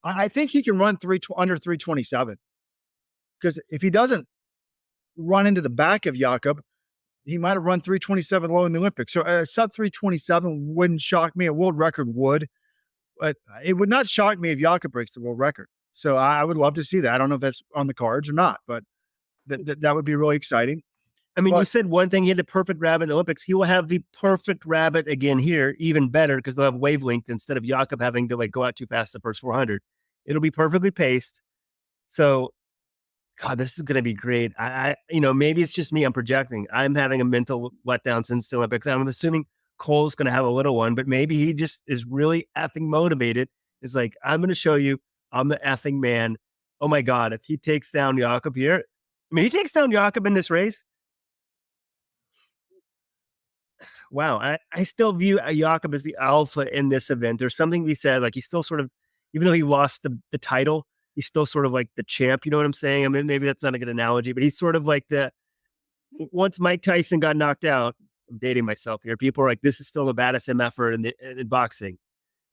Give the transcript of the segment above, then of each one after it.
I think he can run under 327 because if he doesn't run into the back of Jakob, he might have run 327 low in the Olympics. So a sub 327 wouldn't shock me. A world record would, but it would not shock me if Jakob breaks the world record. So I would love to see that. I don't know if that's on the cards or not, but that would be really exciting. I mean, but, you said one thing, he had the perfect rabbit in the Olympics. He will have the perfect rabbit again here, even better, because they'll have wavelength instead of Jakob having to like go out too fast the first 400. It'll be perfectly paced. So, God, this is going to be great. Maybe it's just me. I'm projecting. I'm having a mental letdown since the Olympics. I'm assuming Cole's going to have a little one, but maybe he just is really effing motivated. It's like, I'm going to show you I'm the effing man. Oh my God, if he takes down Jakob here, I mean, he takes down Jakob in this race. Wow, I still view Jakob as the alpha in this event. There's something to be said, like he's still sort of, even though he lost the title, he's still sort of like the champ. You know what I'm saying? I mean, maybe that's not a good analogy, but he's sort of like once Mike Tyson got knocked out, I'm dating myself here. People are like, this is still the baddest MFer in boxing.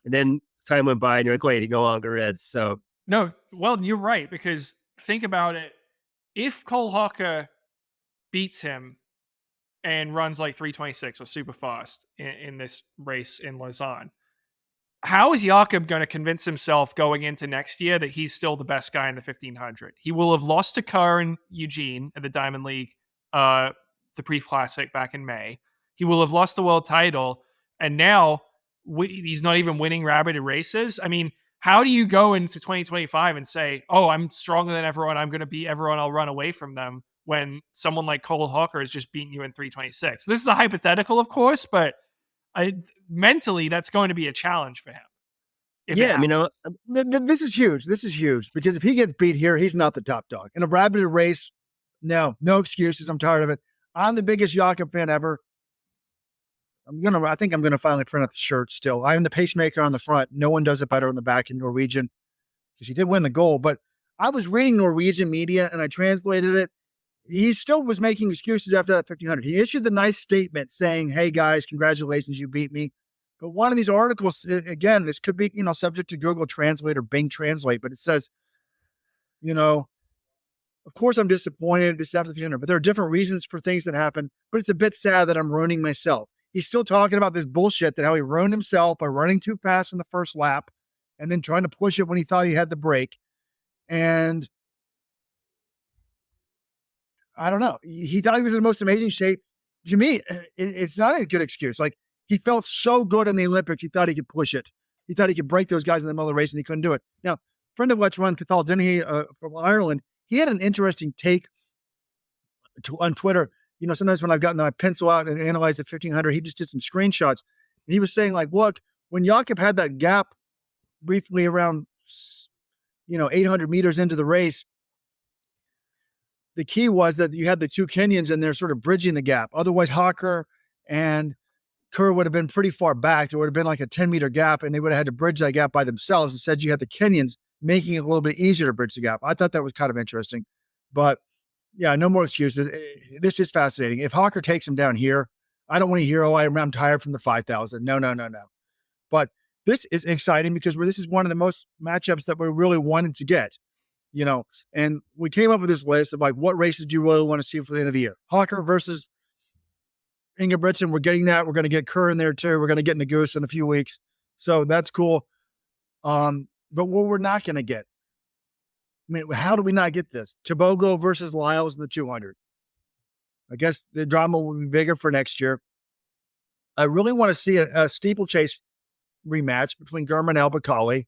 And then time went by and you're like, wait, he no longer is. So. No, well, you're right, because think about it. If Cole Hocker beats him and runs like 326 or super fast in this race in Lausanne, how is Jakob going to convince himself going into next year that he's still the best guy in the 1500? He will have lost to Kerr and Eugene at the Diamond League, the pre-classic back in May. He will have lost the world title, and now he's not even winning rabbited races. I mean, how do you go into 2025 and say, oh, I'm stronger than everyone, I'm going to beat everyone, I'll run away from them, when someone like Cole Hocker is just beating you in 326? This is a hypothetical, of course, but mentally, that's going to be a challenge for him. Yeah, this is huge. This is huge because if he gets beat here, he's not the top dog. In a rabbited race, no excuses. I'm tired of it. I'm the biggest Jakob fan ever. I think I'm gonna finally print out the shirt still. I'm the pacemaker on the front. No one does it better on the back in Norwegian because he did win the gold. But I was reading Norwegian media and I translated it. He still was making excuses after that 1500. He issued the nice statement saying, hey guys, congratulations, you beat me. But one of these articles, again, this could be, subject to Google Translate or Bing Translate, but it says, of course I'm disappointed this after the 1500, but there are different reasons for things that happen, but it's a bit sad that I'm ruining myself. He's still talking about this bullshit that how he ruined himself by running too fast in the first lap and then trying to push it when he thought he had the break. And I don't know. He thought he was in the most amazing shape. To me, it's not a good excuse. Like, he felt so good in the Olympics, he thought he could push it. He thought he could break those guys in the middle of the race, and he couldn't do it. Now, friend of Let's Run, Cathal Dennehy from Ireland, he had an interesting take on Twitter. Sometimes when I've gotten my pencil out and analyzed the 1500, he just did some screenshots. And he was saying, like, look, when Jakob had that gap briefly around, 800 meters into the race, the key was that you had the two Kenyans and they're sort of bridging the gap. Otherwise, Hocker and Kerr would have been pretty far back. There would have been like a 10-meter gap, and they would have had to bridge that gap by themselves. Instead, you had the Kenyans making it a little bit easier to bridge the gap. I thought that was kind of interesting. But, yeah, no more excuses. This is fascinating. If Hocker takes him down here, I don't want to hear, I'm tired from the 5,000. No. But this is exciting because this is one of the most matchups that we really wanted to get. And we came up with this list of like, what races do you really want to see for the end of the year? Hocker versus Ingebrigtsen. We're getting that. We're going to get Kerr in there too. We're going to get Nagus in a few weeks. So that's cool. But what we're not going to get, how do we not get this? Tobogo versus Lyles in the 200. I guess the drama will be bigger for next year. I really want to see a steeplechase rematch between Gurman and Al-Bakali.